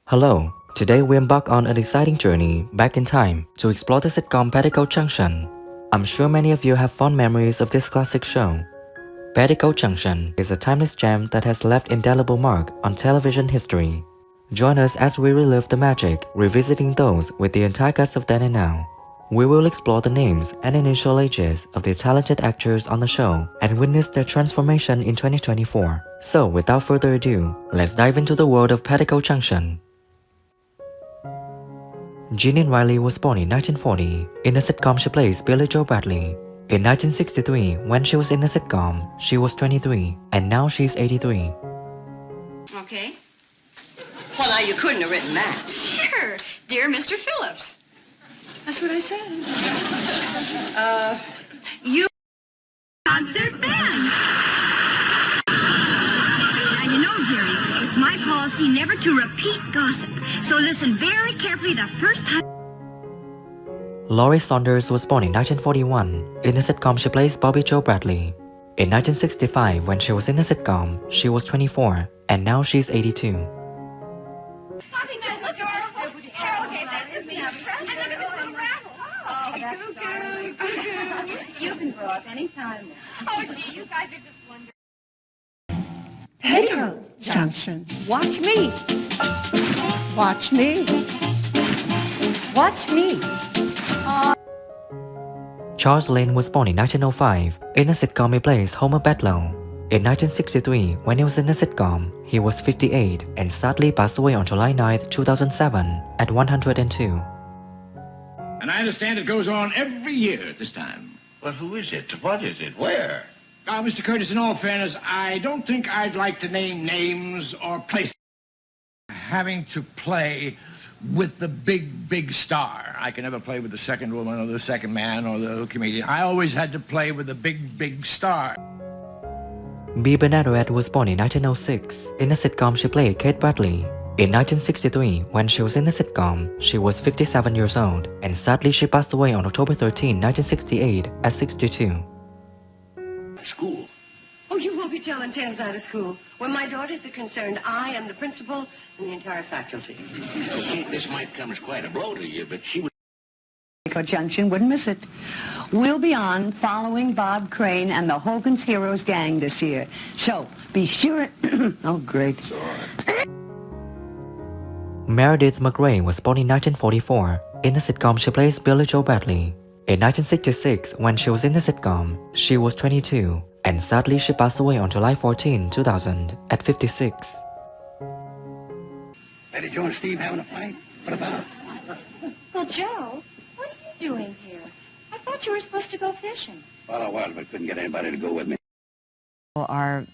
Hello, today we embark on an exciting journey back in time to explore the sitcom Petticoat Junction. I'm sure many of you have fond memories of this classic show. Petticoat Junction is a timeless gem that has left indelible mark on television history. Join us as we relive the magic, revisiting those with the entire cast of then and now. We will explore the names and initial ages of the talented actors on the show and witness their transformation in 2024. So without further ado, let's dive into the world of Petticoat Junction. Jeanine Riley was born in 1940. In the sitcom she plays Billie Jo Bradley. In 1963, when she was in the sitcom, she was 23, and now she's 83. Okay. Well, now you couldn't have written that. Sure. Dear Mr. Phillips. That's what I said. You concert band. Now, you know, dearie, it's my policy never to repeat gossip. So listen very carefully the first time. Laurie Saunders was born in 1941. In the sitcom she plays Bobbie Jo Bradley. In 1965, when she was in the sitcom, she was 24, and now she's 82. You can grow up anytime. Oh, gee, you guys are just wonderful. Petticoat Junction. Watch me. Watch me. Watch me. Charles Lane was born in 1905. In the sitcom he plays Homer Bedloe. In 1963, when he was in the sitcom, he was 58 and sadly passed away on July 9, 2007 at 102. And I understand it goes on every year at this time. Well, who is it? What is it? Where? Mr. Curtis, in all fairness, I don't think I'd like to name names or places. Having to play with the big star. I can never play with the second woman or the second man or the comedian. I always had to play with the big star. Bea Bernadette was born in 1906. In the sitcom she played Kate Bradley. In 1963, when she was in the sitcom, she was 57 years old, and sadly she passed away on October 13, 1968 at 62. School. Oh, you won't be telling tales out of school. Where my daughters are concerned, I am the principal and the entire faculty. Okay, this might come as quite a blow to you, but she would... Petticoat Junction, wouldn't miss it. We'll be on following Bob Crane and the Hogan's Heroes gang this year. So, be sure... oh, great. Meredith McRae was born in 1944. In the sitcom she plays Billie Jo Bradley. In 1966, when she was in the sitcom, she was 22, and sadly she passed away on July 14, 2000 at 56. Betty Jo and Steve having a fight? What about? Well, Joe, what are you doing here? I thought you were supposed to go fishing. Well, I was, but couldn't get anybody to go with me. Are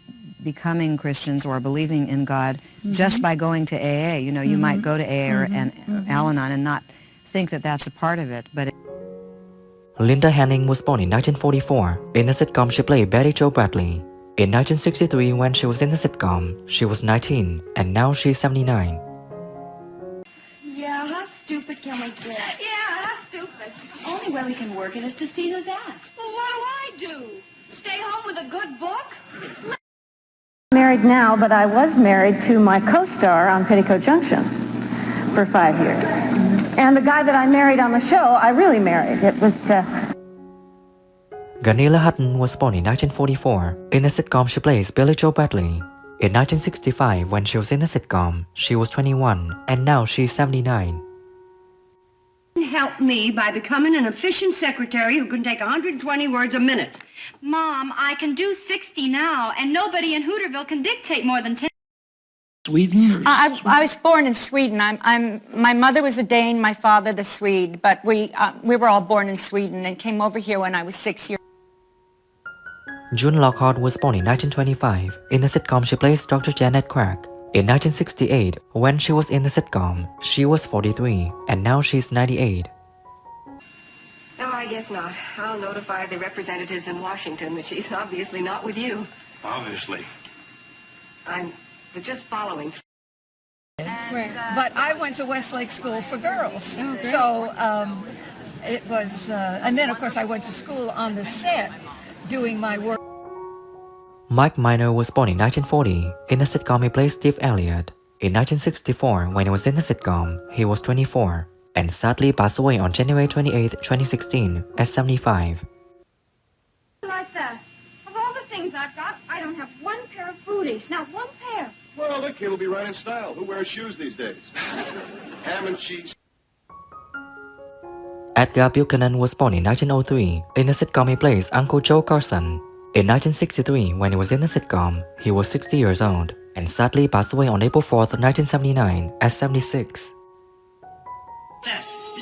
becoming Christians or believing in God just by going to AA. You know, you might go to AA or Al-Anon and not think that that's a part of it, but... Linda Henning was born in 1944. In the sitcom she played Betty Jo Bradley. In 1963, when she was in the sitcom, she was 19, and now she's 79. Yeah, how stupid can we get? Yeah, how stupid. Only way we can work it is to see who's asked. Well, what do? Stay home with a good book? Married now, but I was married to my co-star on Petticoat Junction for 5 years. And the guy that I married on the show, I really married. It was... Gail Hutton was born in 1944. In the sitcom she plays Billie Jo Bradley. In 1965, when she was in the sitcom, she was 21, and now she's 79. Help me by becoming an efficient secretary who can take 120 words a minute. Mom, I can do 60 now, and nobody in Hooterville can dictate more than 10. Sweden? I was born in Sweden. My mother was a Dane, my father the Swede, but we were all born in Sweden and came over here when I was 6 years. June Lockhart was born in 1925. In the sitcom she plays Dr. Janet Crack. In 1968, when she was in the sitcom, she was 43, and now she's 98. No, I guess not. I'll notify the representatives in Washington that she's obviously not with you. Obviously. I'm just following. But I went to Westlake School for Girls. So it was... and then, of course, I went to school on the set doing my work. Mike Minor was born in 1940. In the sitcom he plays Steve Elliott. In 1964, when he was in the sitcom, he was 24, and sadly passed away on January 28, 2016, at 75. Like that. Of all the things I've got, I don't have one pair of booties. Not one pair. Well, the kid will be right in style. Who wears shoes these days? Ham and cheese. Edgar Brennan was born in 1903. In the sitcom, he plays Uncle Joe Carson. In 1963, when he was in the sitcom, he was 60 years old, and sadly passed away on April 4, 1979, at 76. Is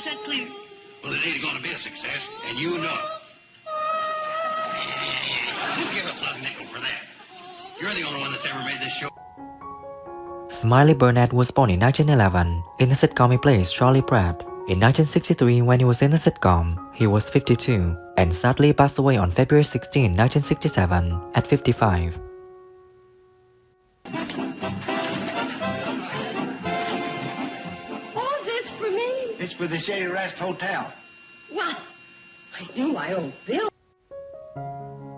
that clear? Well, it ain't gonna be a success, and you know it. Who give a plug nickel for that? You're the only one that's ever made this show. Smiley Bernett was born in 1911. In the sitcom, he plays Charlie Pratt. In 1963, when he was in the sitcom, he was 52, and sadly passed away on February 16, 1967, at 55. All this for me? It's for the Shady Rest Hotel. Well, I knew I owed Bill.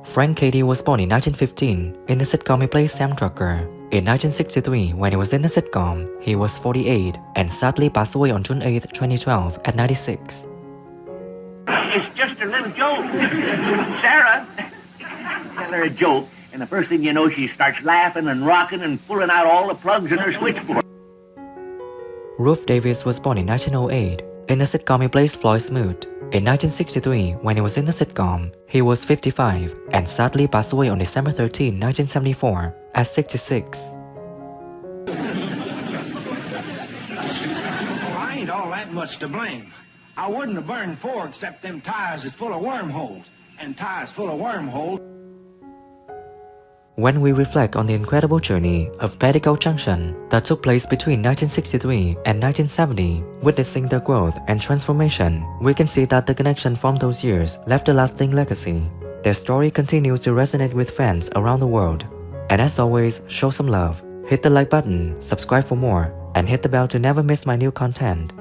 Frank Katy was born in 1915. In the sitcom, he plays Sam Trucker. In 1963, when he was in the sitcom, he was 48, and sadly passed away on June 8, 2012, at 96. It's just a little joke. Sarah, tell her a joke, and the first thing you know, she starts laughing and rocking and pulling out all the plugs in her switchboard. Ruth Davis was born in 1908. In the sitcom, he plays Floyd Smoot. In 1963, when he was in the sitcom, he was 55, and sadly passed away on December 13, 1974, at 66. I ain't all that much to blame. I wouldn't have burned four except them tires is full of wormholes, and tires full of wormholes. When we reflect on the incredible journey of Petticoat Junction that took place between 1963 and 1970, witnessing their growth and transformation, we can see that the connection from those years left a lasting legacy. Their story continues to resonate with fans around the world. And as always, show some love. Hit the like button, subscribe for more, and hit the bell to never miss my new content.